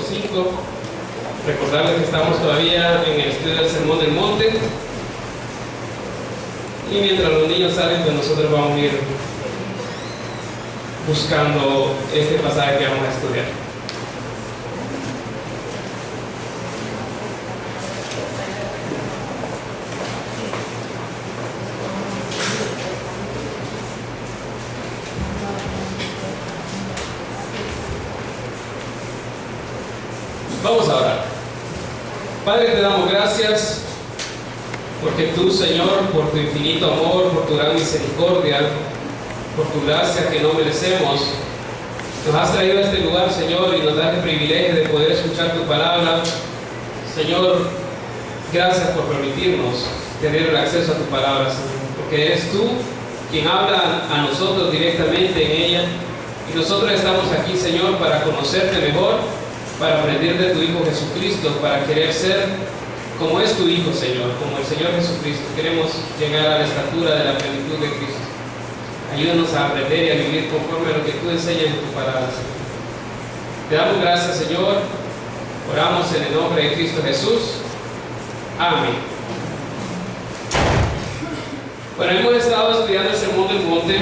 5. Recordarles que estamos todavía en el estudio del Sermón del Monte. Y mientras los niños salen, pues nosotros vamos a ir buscando este pasaje que vamos a estudiar. Vamos a orar. Padre, te damos gracias porque tú, Señor, por tu infinito amor, por tu gran misericordia, por tu gracia que no merecemos, nos has traído a este lugar, Señor, y nos das el privilegio de poder escuchar tu palabra. Señor, gracias por permitirnos tener el acceso a tu palabra, Señor, porque eres tú quien habla a nosotros directamente en ella, y nosotros estamos aquí, Señor, para conocerte mejor, para aprender de tu Hijo Jesucristo, para querer ser como es tu Hijo, Señor, como el Señor Jesucristo. Queremos llegar a la estatura de la plenitud de Cristo. Ayúdanos a aprender y a vivir conforme a lo que tú enseñas en tu palabra, Señor. Te damos gracias, Señor. Oramos en el nombre de Cristo Jesús. Amén. Bueno, hemos estado estudiando el Sermón del Monte.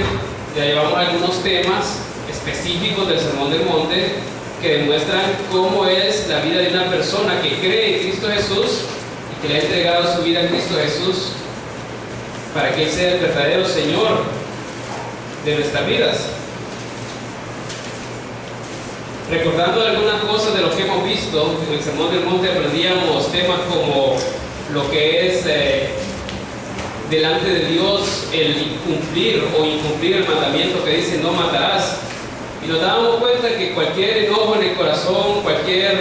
Ya llevamos algunos temas específicos del Sermón del Monte que demuestran cómo es la vida de una persona que cree en Cristo Jesús y que le ha entregado su vida a Cristo Jesús para que Él sea el verdadero Señor de nuestras vidas. Recordando algunas cosas de lo que hemos visto en el Sermón del Monte, aprendíamos temas como lo que es delante de Dios el cumplir o incumplir el mandamiento que dice no matarás. Y nos dábamos cuenta que cualquier enojo en el corazón, cualquier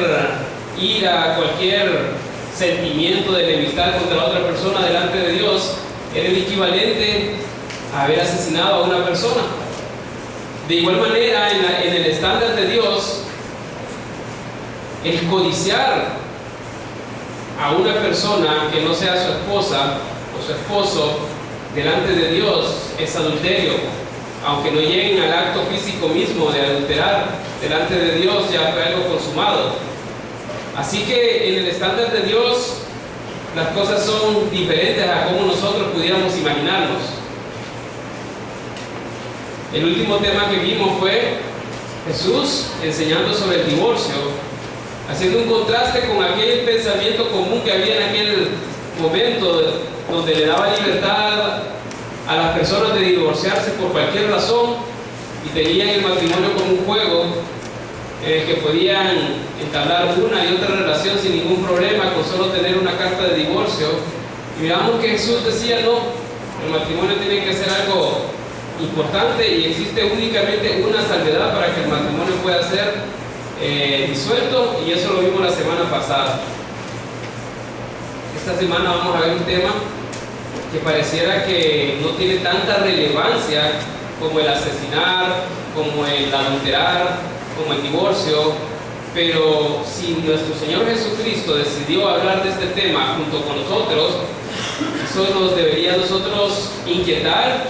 ira, cualquier sentimiento de enemistad contra otra persona delante de Dios era el equivalente a haber asesinado a una persona. De igual manera, en el estándar de Dios, el codiciar a una persona que no sea su esposa o su esposo delante de Dios es adulterio. Aunque no lleguen al acto físico mismo de adulterar, delante de Dios ya fue algo consumado. Así que en el estándar de Dios las cosas son diferentes a como nosotros pudiéramos imaginarnos. El último tema que vimos fue Jesús enseñando sobre el divorcio, haciendo un contraste con aquel pensamiento común que había en aquel momento donde le daba libertad a las personas de divorciarse por cualquier razón y tenían el matrimonio como un juego en el que podían entablar una y otra relación sin ningún problema con solo tener una carta de divorcio. Y miramos que Jesús decía no, el matrimonio tiene que ser algo importante y existe únicamente una salvedad para que el matrimonio pueda ser disuelto, y eso lo vimos la semana pasada. Esta semana vamos a ver un tema que pareciera que no tiene tanta relevancia como el asesinar, como el adulterar, como el divorcio, pero si nuestro Señor Jesucristo decidió hablar de este tema junto con nosotros, eso nos debería a nosotros inquietar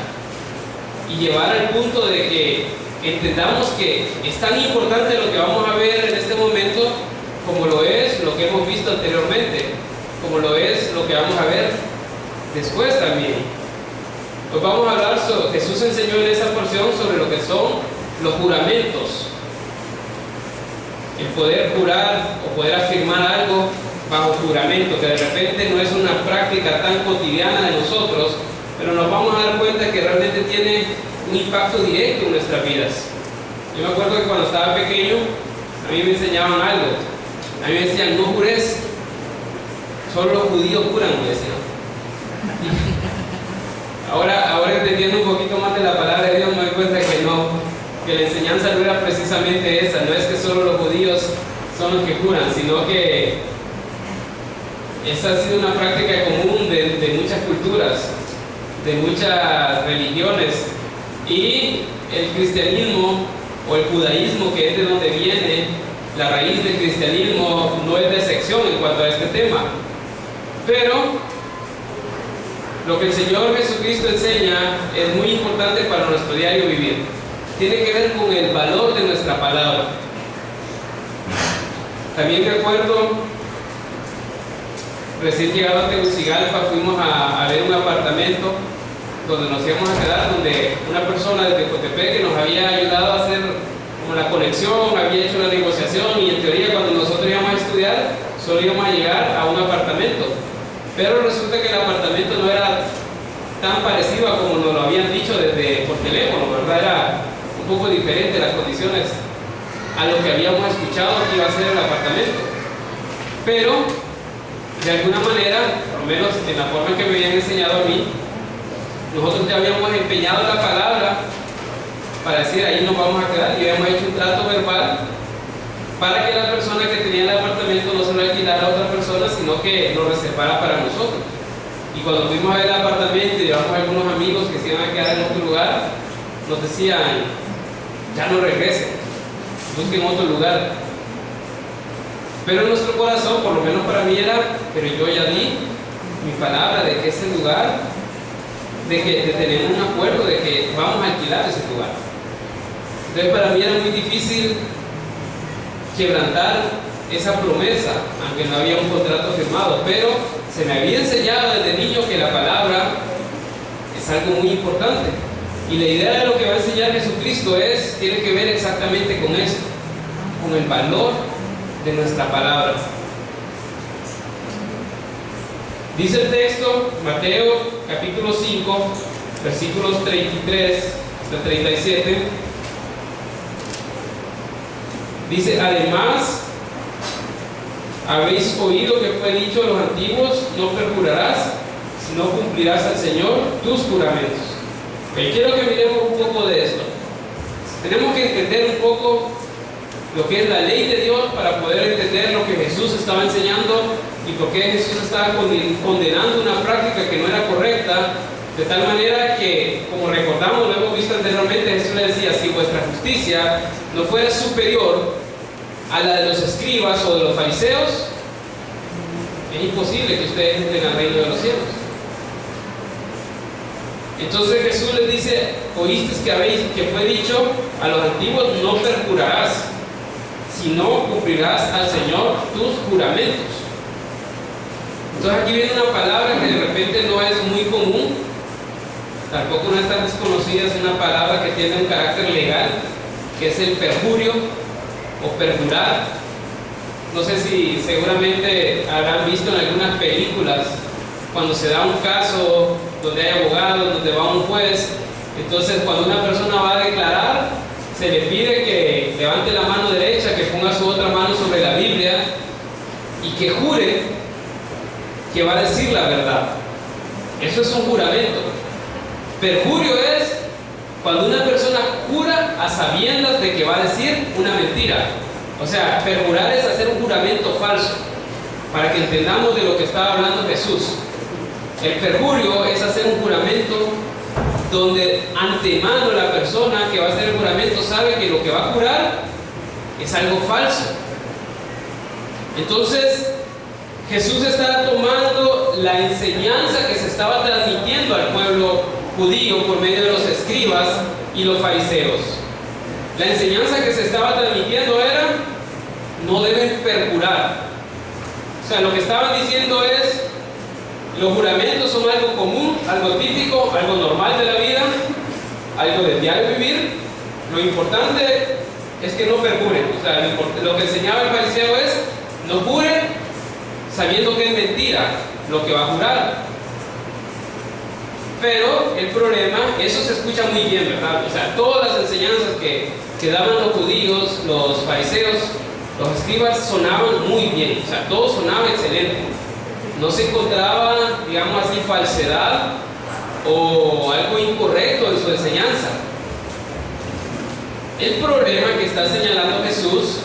y llevar al punto de que entendamos que es tan importante lo que vamos a ver en este momento como lo es lo que hemos visto anteriormente, como lo es lo que vamos a ver después también. Pues vamos a hablar sobre, Jesús enseñó en esa porción sobre lo que son los juramentos. El poder jurar o poder afirmar algo bajo juramento, que de repente no es una práctica tan cotidiana de nosotros, pero nos vamos a dar cuenta que realmente tiene un impacto directo en nuestras vidas. Yo me acuerdo que cuando estaba pequeño, a mí me enseñaban algo. A mí me decían, no jures, solo los judíos juran, me decían. Ahora entendiendo un poquito más de la palabra de Dios, me doy cuenta que no, que la enseñanza no era precisamente esa. No es que solo los judíos son los que juran, sino que esa ha sido una práctica común de muchas culturas, de muchas religiones. Y el cristianismo o el judaísmo, que es de donde viene la raíz del cristianismo, no es de excepción en cuanto a este tema. Pero lo que el Señor Jesucristo enseña es muy importante para nuestro diario vivir. Tiene que ver con el valor de nuestra palabra. También recuerdo, recién llegado a Tegucigalpa, fuimos a ver un apartamento donde nos íbamos a quedar, donde una persona de Tecotepec que nos había ayudado a hacer como la conexión, había hecho la negociación, y en teoría cuando nosotros íbamos a estudiar solo íbamos a llegar a un apartamento, pero resulta que el apartamento no era tan parecido a como nos lo habían dicho por teléfono, ¿verdad? Era un poco diferente las condiciones a lo que habíamos escuchado que iba a ser el apartamento, pero de alguna manera, por lo menos en la forma en que me habían enseñado a mí, nosotros ya habíamos empeñado la palabra para decir ahí nos vamos a quedar, y habíamos hecho un trato verbal para que la persona que tenía el apartamento no se lo alquilara a otra persona, sino que lo reservara para nosotros. Y cuando fuimos a ver el apartamento y llevamos a algunos amigos que se iban a quedar en otro lugar, nos decían, ya no regresen, busquen otro lugar. Pero en nuestro corazón, por lo menos para mí era, pero yo ya di mi palabra de que ese lugar, de tener un acuerdo de que vamos a alquilar ese lugar. Entonces para mí era muy difícil quebrantar esa promesa, aunque no había un contrato firmado, pero se me había enseñado desde niño que la palabra es algo muy importante. Y la idea de lo que va a enseñar Jesucristo tiene que ver exactamente con esto, con el valor de nuestra palabra. Dice el texto, Mateo capítulo 5, versículos 33 hasta 37. Dice, además, habéis oído que fue dicho a los antiguos, no perjurarás, sino cumplirás al Señor tus juramentos. Quiero que miremos un poco de esto. Tenemos que entender un poco lo que es la ley de Dios para poder entender lo que Jesús estaba enseñando y por qué Jesús estaba condenando una práctica que no era correcta, de tal manera que, como recordamos, lo hemos visto anteriormente, Jesús le decía, si vuestra justicia no fuera superior a la de los escribas o de los fariseos, es imposible que ustedes entren al reino de los cielos. Entonces Jesús les dice, oísteis que fue dicho a los antiguos, no perjurarás, sino cumplirás al Señor tus juramentos. Entonces aquí viene una palabra que de repente no es muy común, tampoco no es tan desconocida, es una palabra que tiene un carácter legal, que es el perjurio o perjurar. No sé si seguramente habrán visto en algunas películas cuando se da un caso donde hay abogados, donde va un juez. Entonces cuando una persona va a declarar, se le pide que levante la mano derecha, que ponga su otra mano sobre la Biblia y que jure que va a decir la verdad. Eso es un juramento. Perjurio es cuando una persona jura a sabiendas de que va a decir una mentira. O sea, perjurar es hacer un juramento falso, para que entendamos de lo que estaba hablando Jesús. El perjurio es hacer un juramento donde antemano la persona que va a hacer el juramento sabe que lo que va a jurar es algo falso. Entonces Jesús está tomando la enseñanza que se estaba transmitiendo al pueblo judío por medio de los escribas y los fariseos. La enseñanza que se estaba transmitiendo era: no deben perjurar. O sea, lo que estaban diciendo es: los juramentos son algo común, algo típico, algo normal de la vida, algo del diario vivir. Lo importante es que no perjuren. O sea, lo que enseñaba el fariseo es: no juren sabiendo que es mentira lo que va a jurar. Pero el problema, eso se escucha muy bien, ¿verdad? O sea, todas las enseñanzas que daban los judíos, los fariseos, los escribas, sonaban muy bien. O sea, todo sonaba excelente. No se encontraba, digamos así, falsedad o algo incorrecto en su enseñanza. El problema que está señalando Jesús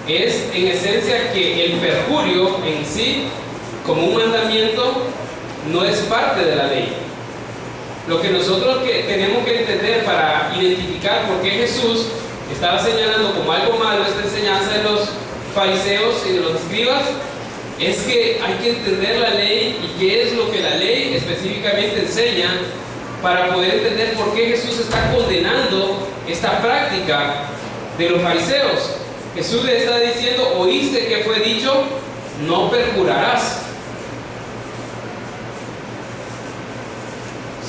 es, en esencia, que el perjurio en sí, como un mandamiento, no es parte de la ley. Lo que nosotros tenemos que entender para identificar por qué Jesús estaba señalando como algo malo esta enseñanza de los fariseos y de los escribas, es que hay que entender la ley y qué es lo que la ley específicamente enseña para poder entender por qué Jesús está condenando esta práctica de los fariseos. Jesús le está diciendo, oíste que fue dicho, no perjurarás,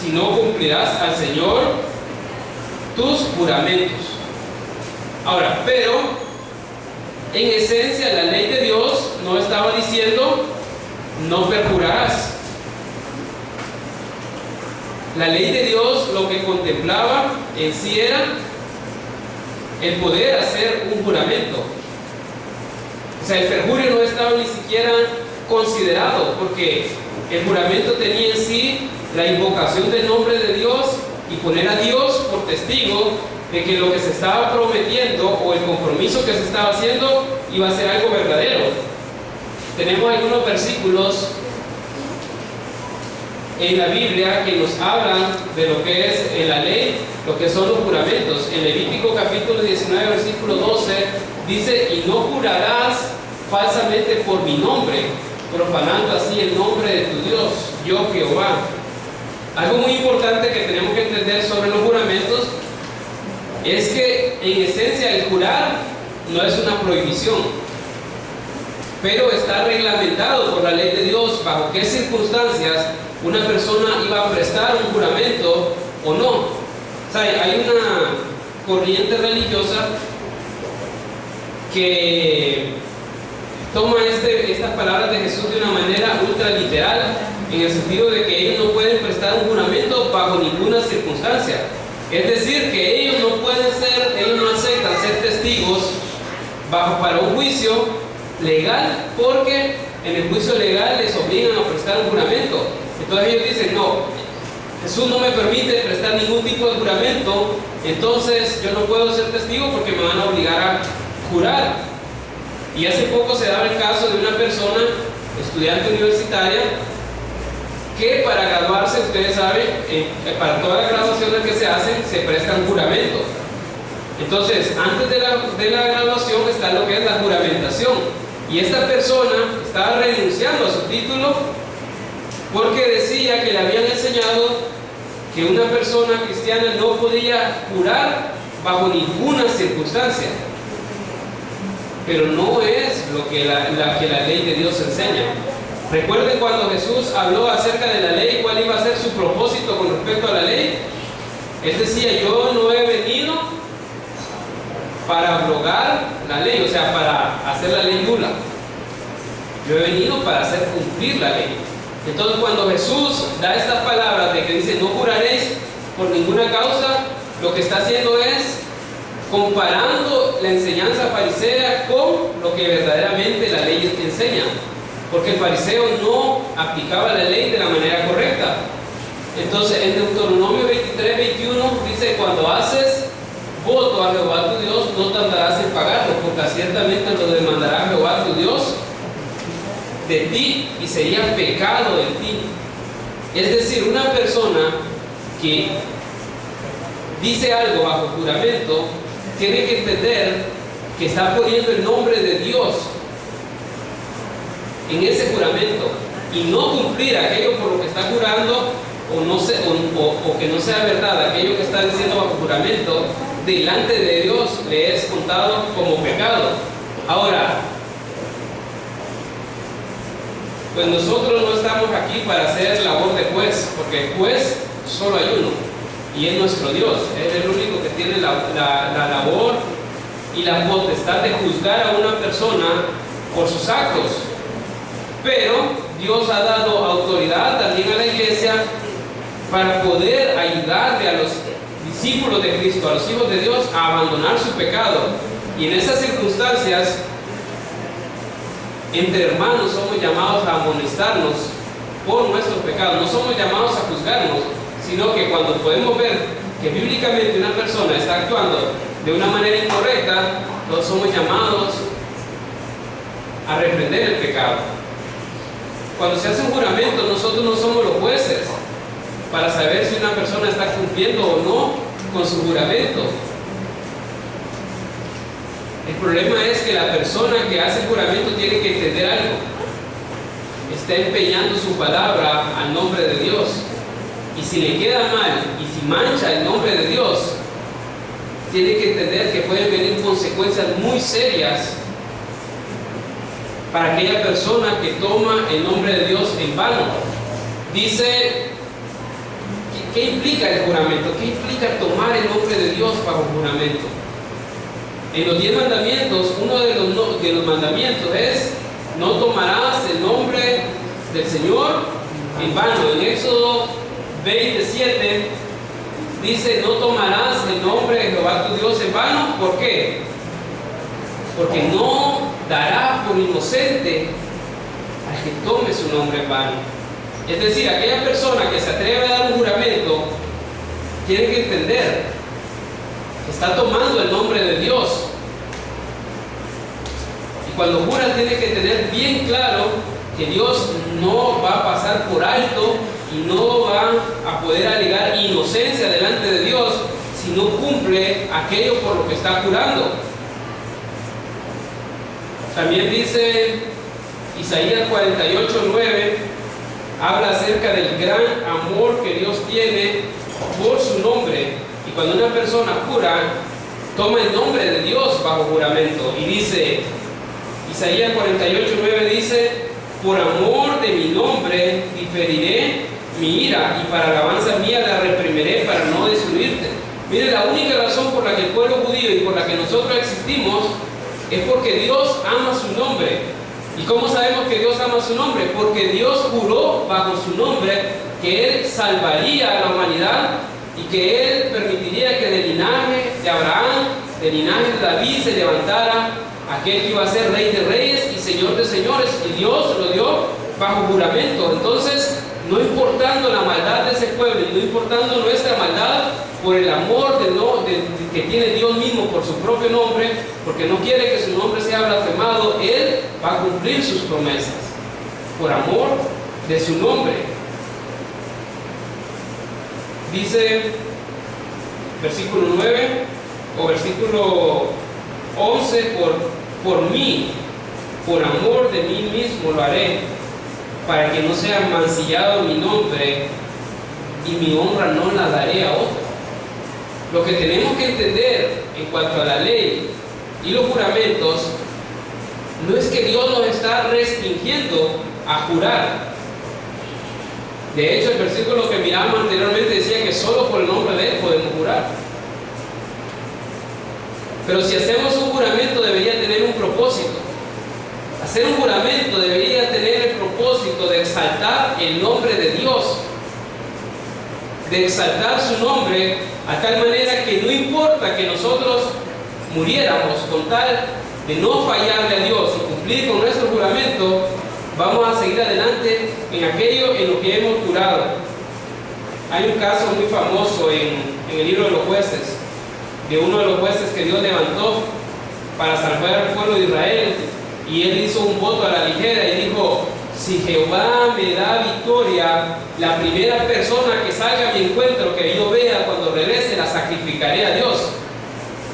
sino cumplirás al Señor tus juramentos. Ahora, pero en esencia la ley de Dios no estaba diciendo no perjurarás. La ley de Dios lo que contemplaba en sí era el poder hacer un juramento. O sea, el perjurio no estaba ni siquiera considerado, porque el juramento tenía en sí la invocación del nombre de Dios y poner a Dios por testigo de que lo que se estaba prometiendo o el compromiso que se estaba haciendo iba a ser algo verdadero. Tenemos algunos versículos en la Biblia que nos hablan de lo que es en la ley, lo que son los juramentos. En Levítico capítulo 19, versículo 12, dice, y no jurarás falsamente por mi nombre, profanando así el nombre de tu Dios, yo Jehová. Algo muy importante que tenemos que entender sobre los juramentos es que en esencia el jurar no es una prohibición, pero está reglamentado por la ley de Dios bajo qué circunstancias una persona iba a prestar un juramento o no. O sea, hay una corriente religiosa que toma estas palabras de Jesús de una manera ultra literal, en el sentido de que ellos no pueden prestar un juramento bajo ninguna circunstancia. Es decir, que ellos no aceptan ser testigos para un juicio legal, porque en el juicio legal les obligan a prestar un juramento. Entonces ellos dicen, no, Jesús no me permite prestar ningún tipo de juramento, entonces yo no puedo ser testigo porque me van a obligar a jurar. Y hace poco se daba el caso de una persona, estudiante universitaria, que para graduarse, ustedes saben, para todas las graduaciones que se hacen, se prestan juramentos. Entonces, antes de la graduación está lo que es la juramentación. Y esta persona estaba renunciando a su título porque decía que le habían enseñado que una persona cristiana no podía jurar bajo ninguna circunstancia. Pero no es lo que la ley de Dios enseña. Recuerden cuando Jesús habló acerca de la ley, cuál iba a ser su propósito con respecto a la ley. Él decía, yo no he venido para abrogar la ley, o sea, para hacer la ley nula. Yo he venido para hacer cumplir la ley. Entonces, cuando Jesús da estas palabras de que dice, no juraréis por ninguna causa, lo que está haciendo es comparando la enseñanza farisea con lo que verdaderamente la ley enseña. Porque el fariseo no aplicaba la ley de la manera correcta. Entonces, en Deuteronomio 23, 21 dice, cuando haces voto a Jehová tu Dios, no tardarás en pagarlo, porque ciertamente lo demandará Jehová tu Dios de ti y sería pecado de ti. Es decir, una persona que dice algo bajo juramento tiene que entender que está poniendo el nombre de Dios en ese juramento, y no cumplir aquello por lo que está jurando o que no sea verdad aquello que está diciendo bajo juramento delante de Dios, le es contado como pecado. Ahora, pues nosotros no estamos aquí para hacer labor de juez, porque juez solo hay uno y es nuestro Dios. Él es el único que tiene la labor y la potestad de juzgar a una persona por sus actos. Pero Dios ha dado autoridad también a la iglesia para poder ayudarle a los discípulos de Cristo, a los hijos de Dios, a abandonar su pecado. Y en esas circunstancias, entre hermanos somos llamados a amonestarnos por nuestros pecados. No somos llamados a juzgarnos, sino que cuando podemos ver que bíblicamente una persona está actuando de una manera incorrecta, todos somos llamados a reprender el pecado. Cuando se hace un juramento, nosotros no somos los jueces para saber si una persona está cumpliendo o no con su juramento. El problema es que la persona que hace el juramento tiene que entender algo. Está empeñando su palabra al nombre de Dios. Y si le queda mal y si mancha el nombre de Dios, tiene que entender que pueden venir consecuencias muy serias para aquella persona que toma el nombre de Dios en vano. Dice, ¿qué implica el juramento? ¿Qué implica tomar el nombre de Dios bajo juramento? En los 10 mandamientos, uno de los mandamientos es: no tomarás el nombre del Señor en vano. En Éxodo 27 dice: no tomarás el nombre de Jehová tu Dios en vano. ¿Por qué? Porque no dará por inocente al que tome su nombre en vano. Es decir, aquella persona que se atreve a dar un juramento tiene que entender que está tomando el nombre de Dios. Y cuando jura tiene que tener bien claro que Dios no va a pasar por alto y no va a poder alegar inocencia delante de Dios si no cumple aquello por lo que está jurando. También dice Isaías 48:9, habla acerca del gran amor que Dios tiene por su nombre. Y cuando una persona jura, toma el nombre de Dios bajo juramento. Y dice, Isaías 48:9 dice: por amor de mi nombre diferiré mi ira, y para alabanza mía la reprimiré para no destruirte. Mire, la única razón por la que el pueblo judío y por la que nosotros existimos es porque Dios ama su nombre. ¿Y cómo sabemos que Dios ama su nombre? Porque Dios juró bajo su nombre que Él salvaría a la humanidad y que Él permitiría que del linaje de Abraham, del linaje de David, se levantara aquel que iba a ser Rey de Reyes y Señor de Señores. Y Dios lo dio bajo juramento. Entonces, no importando la maldad de ese pueblo y no importando nuestra maldad, por el amor que tiene Dios mismo por su propio nombre, porque no quiere que su nombre sea blasfemado, Él va a cumplir sus promesas por amor de su nombre. Dice versículo 9 o versículo 11: por mí, por amor de mí mismo lo haré, para que no sea mancillado mi nombre, y mi honra no la daré a otro. Lo que tenemos que entender en cuanto a la ley y los juramentos no es que Dios nos está restringiendo a jurar. De hecho, el versículo que miramos anteriormente decía que solo por el nombre de Él podemos jurar. Pero si hacemos un juramento, debería tener un propósito. Hacer un juramento debería tener el propósito de exaltar el nombre de Dios, de exaltar su nombre, a tal manera que no importa que nosotros muriéramos, con tal de no fallarle a Dios y cumplir con nuestro juramento, vamos a seguir adelante en aquello en lo que hemos jurado. Hay un caso muy famoso en el libro de los jueces, de uno de los jueces que Dios levantó para salvar al pueblo de Israel, y él hizo un voto a la ligera y dijo: si Jehová me da victoria, la primera persona que salga a mi encuentro, que yo vea cuando regrese, la sacrificaré a Dios.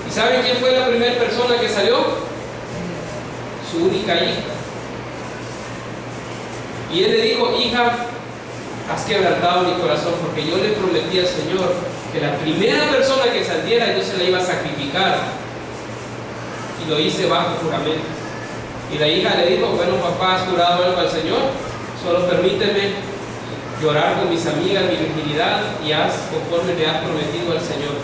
¿Y saben quién fue la primera persona que salió? Su única hija. Y él le dijo: hija, has quebrantado mi corazón, porque yo le prometí al Señor que la primera persona que saliera yo se la iba a sacrificar, y lo hice bajo juramento. Y la hija le dijo: bueno, papá, ¿has jurado algo al Señor? Solo permíteme llorar con mis amigas mi virginidad y haz conforme le has prometido al Señor.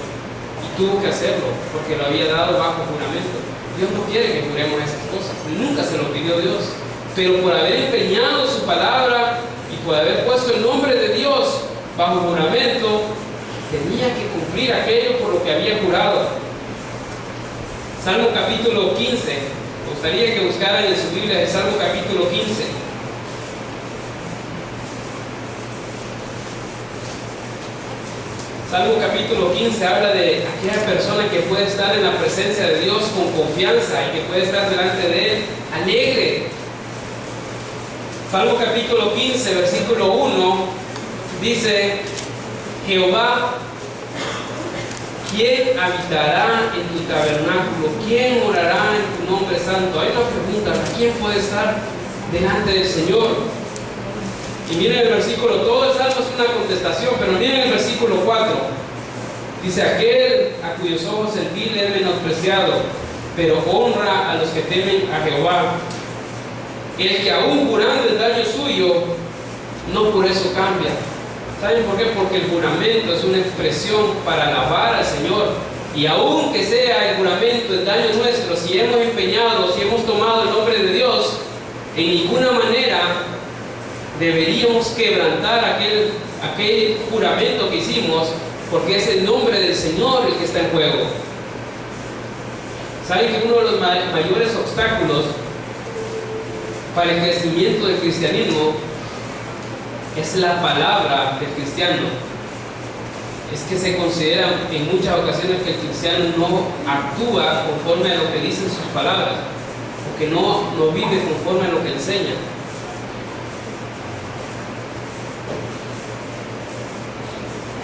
Y tuvo que hacerlo, porque lo había dado bajo juramento. Dios no quiere que juremos esas cosas, nunca se lo pidió Dios. Pero por haber empeñado su palabra y por haber puesto el nombre de Dios bajo juramento, tenía que cumplir aquello por lo que había jurado. Salmo capítulo 15. Me gustaría que buscaran en su Biblia el Salmo capítulo 15. Salmo capítulo 15 habla de aquella persona que puede estar en la presencia de Dios con confianza y que puede estar delante de Él alegre. Salmo capítulo 15, versículo 1 dice: Jehová, ¿quién habitará en tu tabernáculo? ¿Quién morará en tu nombre santo? Hay una pregunta: ¿quién puede estar delante del Señor? Y miren el versículo, todo el salmo es una contestación, pero miren el versículo 4. Dice: aquel a cuyos ojos el vil es menospreciado, pero honra a los que temen a Jehová. El que aún jurando el daño suyo, no por eso cambia. ¿Saben por qué? Porque el juramento es una expresión para alabar al Señor. Y aun que sea el juramento el daño nuestro, si hemos empeñado, si hemos tomado el nombre de Dios, en ninguna manera deberíamos quebrantar aquel juramento que hicimos, porque es el nombre del Señor el que está en juego. ¿Saben que uno de los mayores obstáculos para el crecimiento del cristianismo es la palabra del cristiano? Es que se considera en muchas ocasiones que el cristiano no actúa conforme a lo que dicen sus palabras, o que no vive conforme a lo que enseña.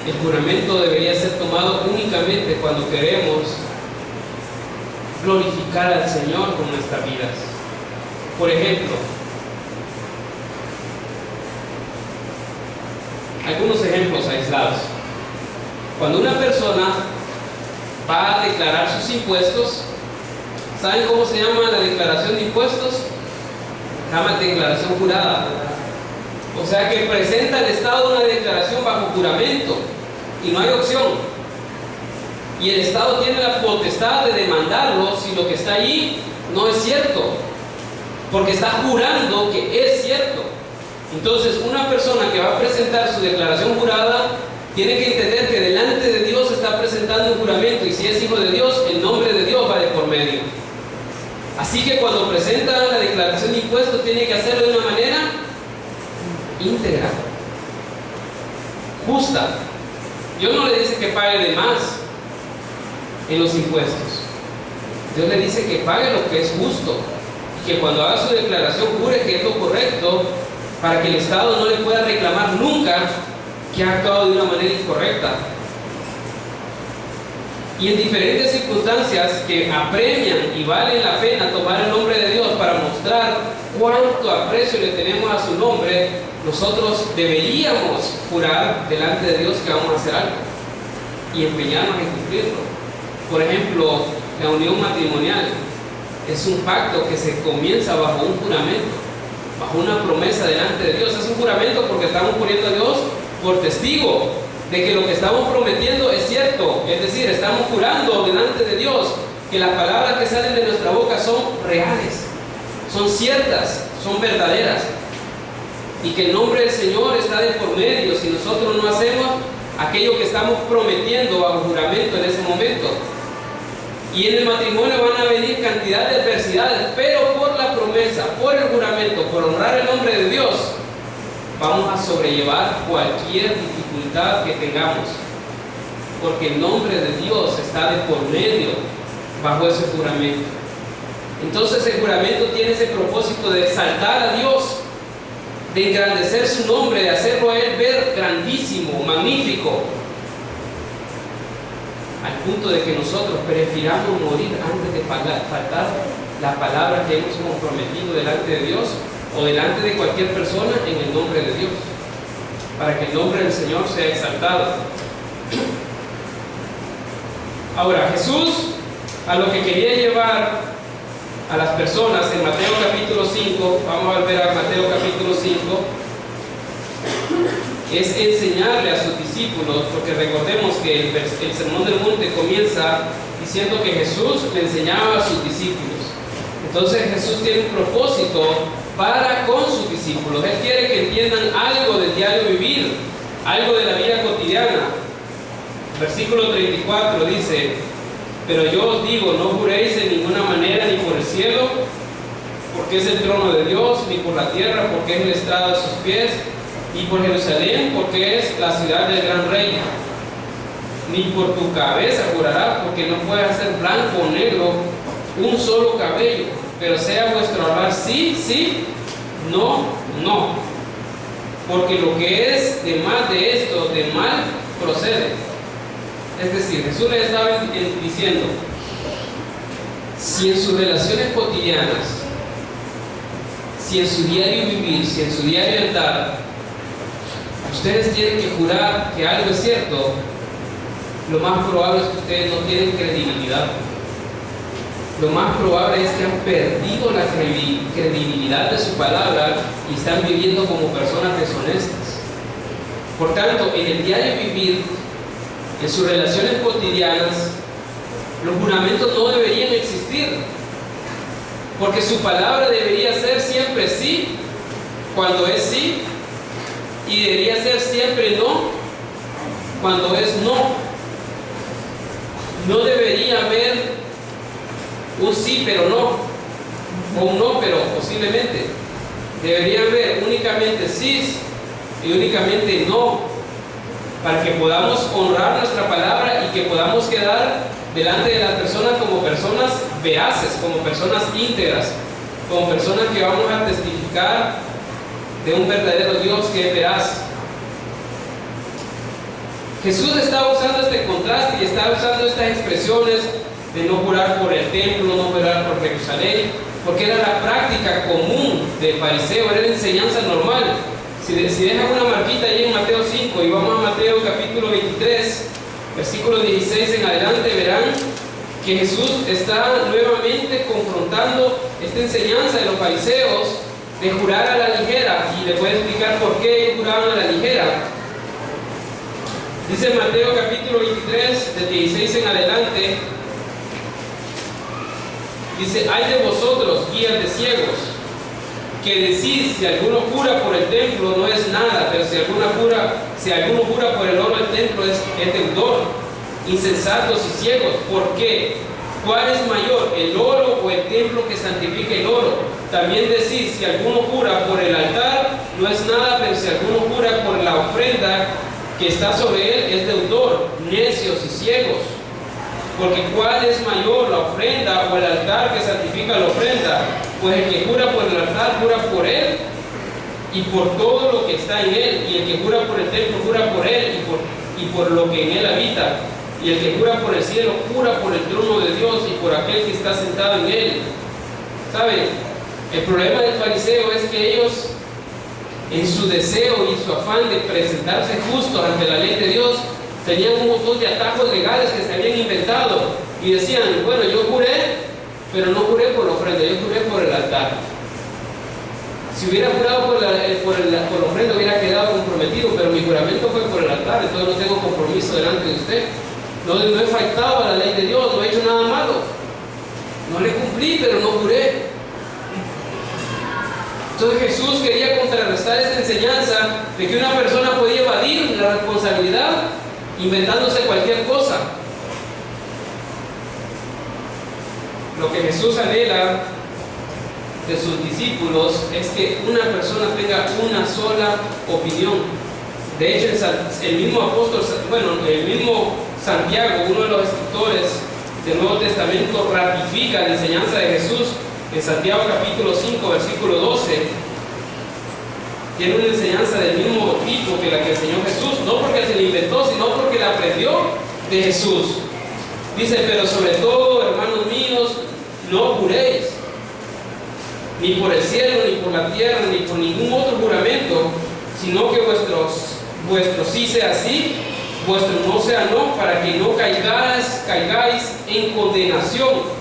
El juramento debería ser tomado únicamente cuando queremos glorificar al Señor con nuestras vidas. Por ejemplo, algunos ejemplos aislados. Cuando una persona va a declarar sus impuestos, ¿saben cómo se llama la declaración de impuestos? Se llama declaración jurada. O sea que presenta al Estado una declaración bajo juramento y no hay opción. Y el Estado tiene la potestad de demandarlo si lo que está allí no es cierto, porque está jurando que es cierto. Entonces, una persona que va a presentar su declaración jurada tiene que entender que delante de Dios está presentando un juramento, y si es hijo de Dios, el nombre de Dios va de por medio. Así que cuando presenta la declaración de impuestos, tiene que hacerlo de una manera íntegra, justa. Dios no le dice que pague de más en los impuestos. Dios le dice que pague lo que es justo, y que cuando haga su declaración jure que es lo correcto, para que el Estado no le pueda reclamar nunca que ha actuado de una manera incorrecta. Y en diferentes circunstancias que apremian y valen la pena tomar el nombre de Dios para mostrar cuánto aprecio le tenemos a su nombre, nosotros deberíamos jurar delante de Dios que vamos a hacer algo y empeñarnos en cumplirlo. Por ejemplo, la unión matrimonial es un pacto que se comienza bajo un juramento, bajo una promesa delante de Dios. Es un juramento porque estamos poniendo a Dios por testigo de que lo que estamos prometiendo es cierto. Es decir, estamos jurando delante de Dios que las palabras que salen de nuestra boca son reales, son ciertas, son verdaderas, y que el nombre del Señor está de por medio si nosotros no hacemos aquello que estamos prometiendo bajo juramento en ese momento. Y en el matrimonio van a venir cantidad de adversidades, pero por la promesa, por el juramento, por honrar el nombre de Dios, vamos a sobrellevar cualquier dificultad que tengamos, porque el nombre de Dios está de por medio bajo ese juramento. Entonces el juramento tiene ese propósito de exaltar a Dios, de engrandecer su nombre, de hacerlo a Él ver grandísimo, magnífico, al punto de que nosotros prefiramos morir antes de faltar la palabra que hemos comprometido delante de Dios o delante de cualquier persona en el nombre de Dios, para que el nombre del Señor sea exaltado. Ahora, Jesús, a lo que quería llevar a las personas en Mateo capítulo 5, vamos a ver a Mateo capítulo 5, es enseñarle a sus discípulos, porque recordemos que el Sermón del Monte comienza diciendo que Jesús le enseñaba a sus discípulos. Entonces Jesús tiene un propósito para con sus discípulos. Él quiere que entiendan algo del diario vivir, algo de la vida cotidiana. Versículo 34 dice: pero yo os digo, no juréis en ninguna manera, ni por el cielo, porque es el trono de Dios, ni por la tierra, porque es el estrado de sus pies, ni por Jerusalén, porque es la ciudad del gran rey. Ni por tu cabeza jurarás, porque no puede hacer blanco o negro un solo cabello, pero sea vuestro hablar sí, sí, no, no. Porque lo que es de mal de esto, de mal procede. Es decir, Jesús le estaba diciendo, si en sus relaciones cotidianas, si en su diario vivir, si en su diario andar, ustedes tienen que jurar que algo es cierto, lo más probable es que ustedes no tienen credibilidad. Lo más probable es que han perdido la credibilidad de su palabra y están viviendo como personas deshonestas. Por tanto, en el diario vivir, en sus relaciones cotidianas, los juramentos no deberían existir, porque su palabra debería ser siempre sí, cuando es sí, y debería ser siempre no, cuando es no. No debería haber un sí pero no, o un no pero posiblemente. Debería haber únicamente sí y únicamente no, para que podamos honrar nuestra palabra y que podamos quedar delante de las personas como personas veraces, como personas íntegras, como personas que vamos a testificar de un verdadero Dios que es veraz. Jesús está usando este contraste y está usando estas expresiones de no jurar por el templo, no jurar por Jerusalén, porque era la práctica común del fariseo, era la enseñanza normal. Si dejan una marquita ahí en Mateo 5 y vamos a Mateo capítulo 23, versículo 16 en adelante, verán que Jesús está nuevamente confrontando esta enseñanza de los fariseos de jurar a la ligera, y les voy a explicar por qué ellos juraban a la ligera. Dice Mateo capítulo 23, del 16 en adelante, dice: hay de vosotros, guías de ciegos, que decís, si alguno jura por el templo no es nada, pero si alguno jura por el oro del templo es deudor. Insensatos y ciegos, ¿por qué? ¿Cuál es mayor, el oro o el templo que santifica el oro? También decís, si alguno jura por el altar no es nada, pero si alguno jura por la ofrenda que está sobre él es deudor. Necios y ciegos, porque ¿cuál es mayor, la ofrenda o el altar que santifica la ofrenda? Pues el que jura por el altar jura por él y por todo lo que está en él, y el que jura por el templo jura por él y por lo que en él habita, y el que jura por el cielo jura por el trono de Dios y por aquel que está sentado en él. ¿Saben? El problema del fariseo es que ellos, en su deseo y su afán de presentarse justos ante la ley de Dios, tenían un montón de atajos legales que se habían inventado y decían: bueno, yo juré, pero no juré por la ofrenda, yo juré por el altar. Si hubiera jurado por la ofrenda hubiera quedado comprometido, pero mi juramento fue por el altar, entonces no tengo compromiso delante de usted. No he faltado a la ley de Dios, no he hecho nada malo. No le cumplí, pero no juré. Entonces Jesús quería contrarrestar esta enseñanza de que una persona podía evadir la responsabilidad inventándose cualquier cosa. Lo que Jesús anhela de sus discípulos es que una persona tenga una sola opinión. De hecho, el mismo apóstol, el mismo Santiago, uno de los escritores del Nuevo Testamento, ratifica la enseñanza de Jesús en Santiago capítulo 5, versículo 12. Tiene una enseñanza del mismo tipo que la que enseñó Jesús, no porque se la inventó, sino porque la aprendió de Jesús. Dice: pero sobre todo, hermanos míos, no juréis, ni por el cielo, ni por la tierra, ni por ningún otro juramento, sino que vuestro sí sea sí, vuestro no sea no, para que no caigáis en condenación.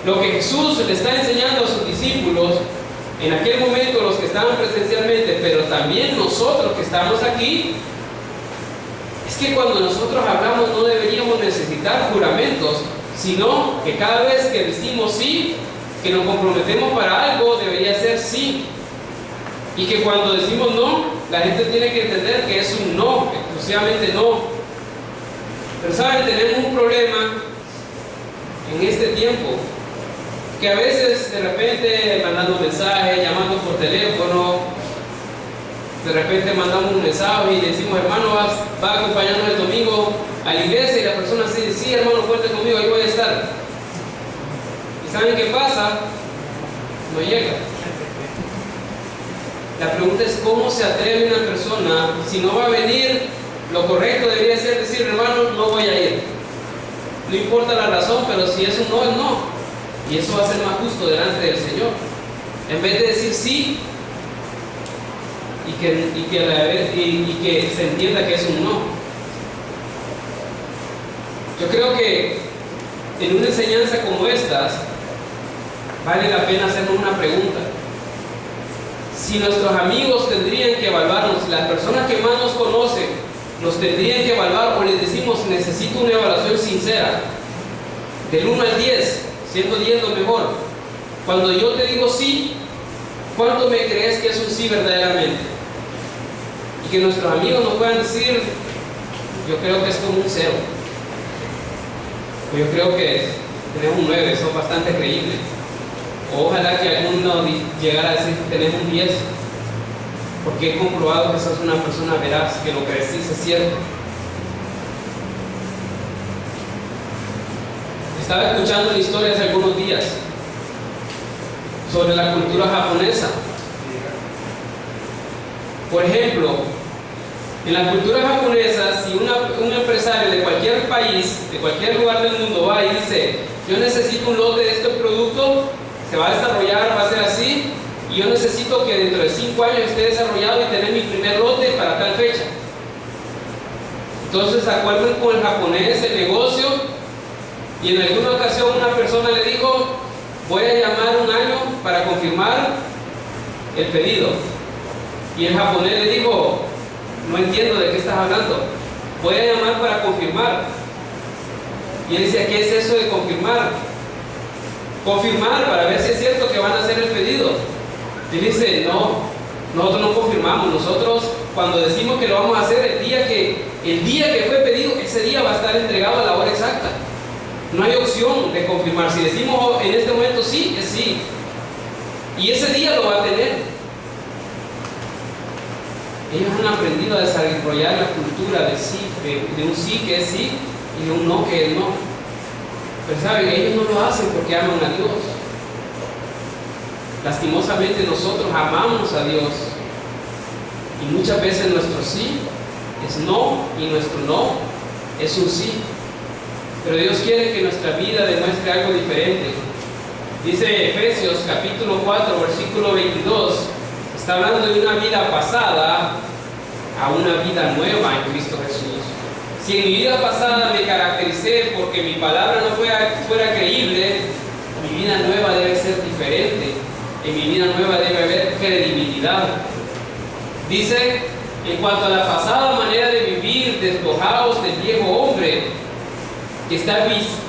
Lo que Jesús le está enseñando a sus discípulos en aquel momento, los que estaban presencialmente, pero también nosotros que estamos aquí, es que cuando nosotros hablamos no deberíamos necesitar juramentos, sino que cada vez que decimos sí, que nos comprometemos para algo, debería ser sí. Y que cuando decimos no, la gente tiene que entender que es un no, exclusivamente no. Pero saben, tenemos un problema en este tiempo, que a veces de repente mandando un mensaje, llamando por teléfono, de repente mandamos un mensaje y decimos: hermano, va a acompañarnos el domingo a la iglesia, y la persona dice: sí, hermano, fuerte conmigo, ahí voy a estar. ¿Y saben qué pasa? No llega. La pregunta es: ¿cómo se atreve una persona? Si no va a venir, lo correcto debería ser decir: hermano, no voy a ir. No importa la razón, pero si es un no, es no. Y eso va a ser más justo delante del Señor. En vez de decir sí y que se entienda que es un no. Yo creo que en una enseñanza como estas vale la pena hacernos una pregunta. Si nuestros amigos tendrían que evaluarnos, las personas que más nos conocen nos tendrían que evaluar, o les decimos necesito una evaluación sincera del 1 al 10, siendo 10 lo mejor, cuando yo te digo sí, ¿cuánto me crees que es un sí verdaderamente? Y que nuestros amigos nos puedan decir, yo creo que es como un 0, o yo creo que tenemos un 9, son bastante creíbles. O ojalá que alguno llegara a decir que tenemos un 10, porque he comprobado que sos una persona veraz, que lo que decís es cierto. Estaba escuchando una historia hace algunos días sobre la cultura japonesa. Por ejemplo, en la cultura japonesa, si un empresario de cualquier país, de cualquier lugar del mundo va y dice, yo necesito un lote de este producto, se va a desarrollar, va a ser así, y yo necesito que dentro de 5 años esté desarrollado y tener mi primer lote para tal fecha. Entonces acuerdan con el japonés el negocio, y en alguna ocasión una persona le dijo, voy a llamar un año para confirmar el pedido. Y el japonés le dijo, no entiendo de qué estás hablando, voy a llamar para confirmar. Y él decía, ¿qué es eso de confirmar? Confirmar para ver si es cierto que van a hacer el pedido. Y dice, no, nosotros no confirmamos, nosotros cuando decimos que lo vamos a hacer el día que fue pedido, ese día va a estar entregado a la hora exacta. No hay opción de confirmar. Si decimos en este momento sí, es sí. Y ese día lo va a tener. Ellos han aprendido a desarrollar la cultura de sí, de un sí que es sí y de un no que es no. Pero saben, ellos no lo hacen porque aman a Dios. Lastimosamente nosotros amamos a Dios y muchas veces nuestro sí es no y nuestro no es un sí. Pero Dios quiere que nuestra vida demuestre algo diferente. Dice Efesios capítulo 4 versículo 22, está hablando de una vida pasada a una vida nueva en Cristo Jesús. Si en mi vida pasada me caractericé porque mi palabra no fuera creíble, mi vida nueva debe ser diferente. En mi vida nueva debe haber credibilidad. Dice, en cuanto a la pasada manera de vivir, despojaos del viejo hombre, que está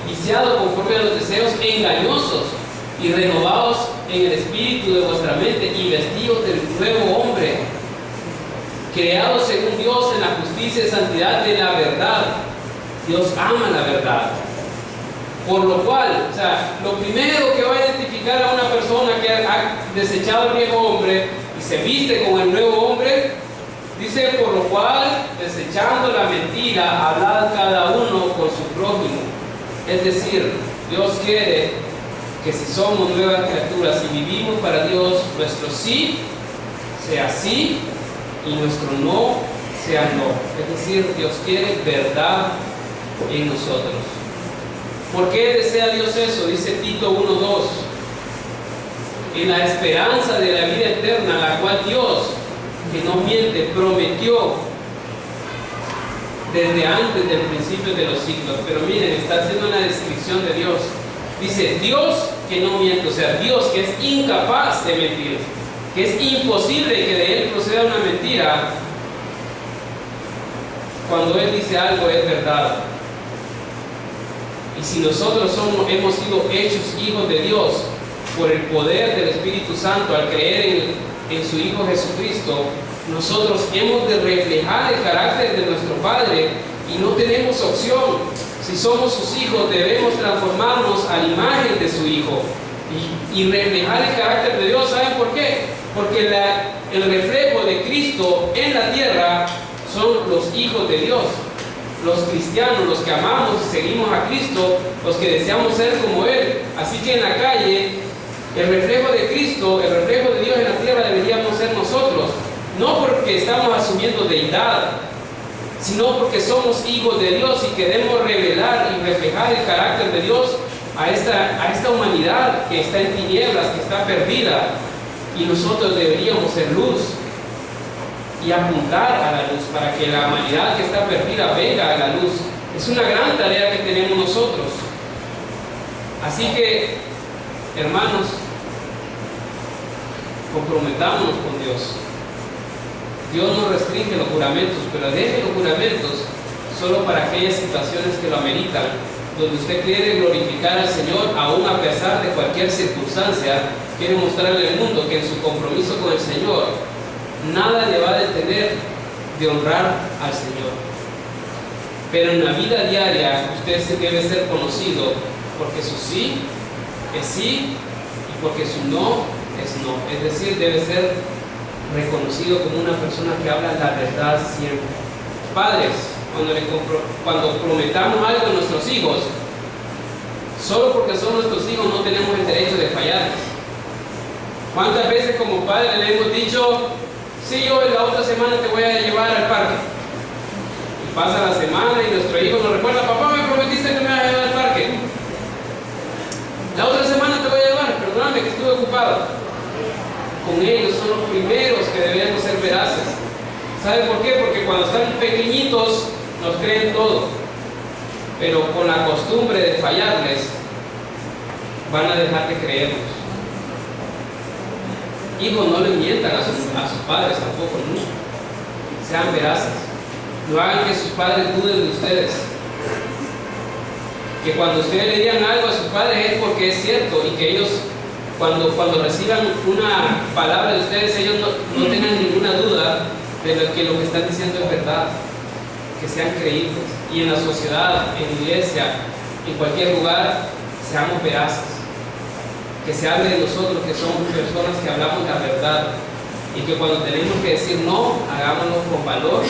viciado conforme a los deseos engañosos, y renovaos en el espíritu de vuestra mente, y vestidos del nuevo hombre, creados según Dios en la justicia y santidad de la verdad. Dios ama la verdad. Por lo cual, o sea, lo primero que va a identificar a una persona que ha desechado el viejo hombre y se viste con el nuevo hombre, dice, por lo cual, desechando la mentira, hablad cada uno con su prójimo. Es decir, Dios quiere que si somos nuevas criaturas y vivimos para Dios, nuestro sí sea sí y nuestro no sea no. Es decir, Dios quiere verdad en nosotros. ¿Por qué desea Dios eso? Dice Tito 1:2. En la esperanza de la vida eterna, la cual Dios, que no miente, prometió desde antes del principio de los siglos. Pero miren, está haciendo una descripción de Dios. Dice, Dios que no miente, o sea, Dios que es incapaz de mentir, que es imposible que de Él proceda una mentira. Cuando Él dice algo es verdad. Y si nosotros hemos sido hechos hijos de Dios por el poder del Espíritu Santo al creer en su Hijo Jesucristo, nosotros hemos de reflejar el carácter de nuestro Padre y no tenemos opción. Si somos sus hijos, debemos transformarnos a la imagen de su Hijo y reflejar el carácter de Dios. ¿Saben por qué? Porque el reflejo de Cristo en la tierra son los hijos de Dios. Los cristianos, los que amamos y seguimos a Cristo, los que deseamos ser como Él. Así que en la calle, el reflejo de Cristo, el reflejo de Dios en la tierra deberíamos ser nosotros. No porque estamos asumiendo deidad, sino porque somos hijos de Dios y queremos revelar y reflejar el carácter de Dios a esta humanidad que está en tinieblas, que está perdida. Y nosotros deberíamos ser luz y apuntar a la luz para que la humanidad que está perdida venga a la luz Es una gran tarea que tenemos nosotros. Así que, hermanos, comprometámonos con Dios. Dios no restringe los juramentos, pero deje los juramentos solo para aquellas situaciones que lo ameritan, donde usted quiere glorificar al Señor aún a pesar de cualquier circunstancia. Quiere mostrarle al mundo que en su compromiso con el Señor nada le va a detener de honrar al Señor. Pero en la vida diaria usted se debe ser conocido porque su sí es sí y porque su no es no. Es decir, debe ser reconocido como una persona que habla la verdad siempre. Padres, cuando prometamos algo a nuestros hijos, solo porque son nuestros hijos no tenemos el derecho de fallarles. ¿Cuántas veces como padres le hemos dicho, sí, yo la otra semana te voy a llevar al parque? Y pasa la semana y nuestro hijo nos recuerda, papá, me prometiste que me vas a llevar al parque. La otra semana te voy a llevar, perdóname que estuve ocupado. Con ellos son los primeros que debemos ser veraces. ¿Saben por qué? Porque cuando están pequeñitos nos creen todo, pero con la costumbre de fallarles van a dejar de creernos. Hijos, no le mientan a sus padres tampoco, nunca. Sean veraces. No hagan que sus padres duden de ustedes. Que cuando ustedes le digan algo a sus padres es porque es cierto, y que ellos cuando reciban una palabra de ustedes, ellos no tengan ninguna duda de que lo que están diciendo es verdad. Que sean creíbles. Y en la sociedad, en la iglesia, en cualquier lugar, seamos veraces. Que se hable de nosotros, que somos personas que hablamos la verdad, y que cuando tenemos que decir no, hagámoslo con valor,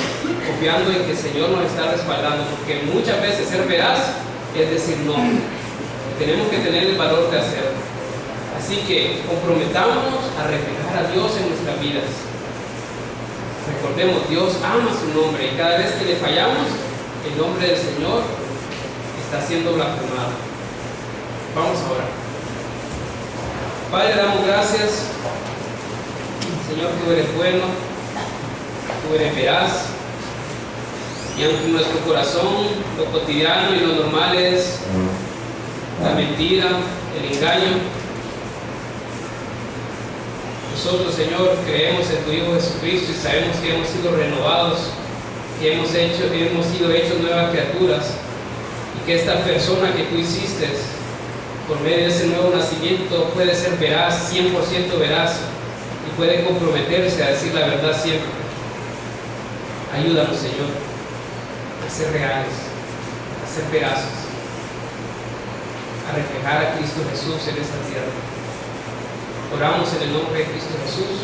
confiando en que el Señor nos está respaldando, porque muchas veces ser veraz es decir no. Tenemos que tener el valor de hacerlo. Así que comprometámonos a reflejar a Dios en nuestras vidas. Recordemos, Dios ama su nombre, y cada vez que le fallamos, el nombre del Señor está siendo blasfemado. Vamos a orar. Padre, damos gracias. Señor, tú eres bueno, tú eres veraz, y aunque en nuestro corazón lo cotidiano y lo normal es la mentira, el engaño, nosotros, Señor, creemos en tu Hijo Jesucristo y sabemos que hemos sido renovados, que hemos sido hechos nuevas criaturas, y que esta persona que tú hiciste por medio de ese nuevo nacimiento puede ser veraz, 100% veraz, y puede comprometerse a decir la verdad siempre. Ayúdanos, Señor, a ser reales, a ser veraces, a reflejar a Cristo Jesús en esta tierra. Oramos en el nombre de Cristo Jesús.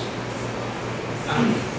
Amén.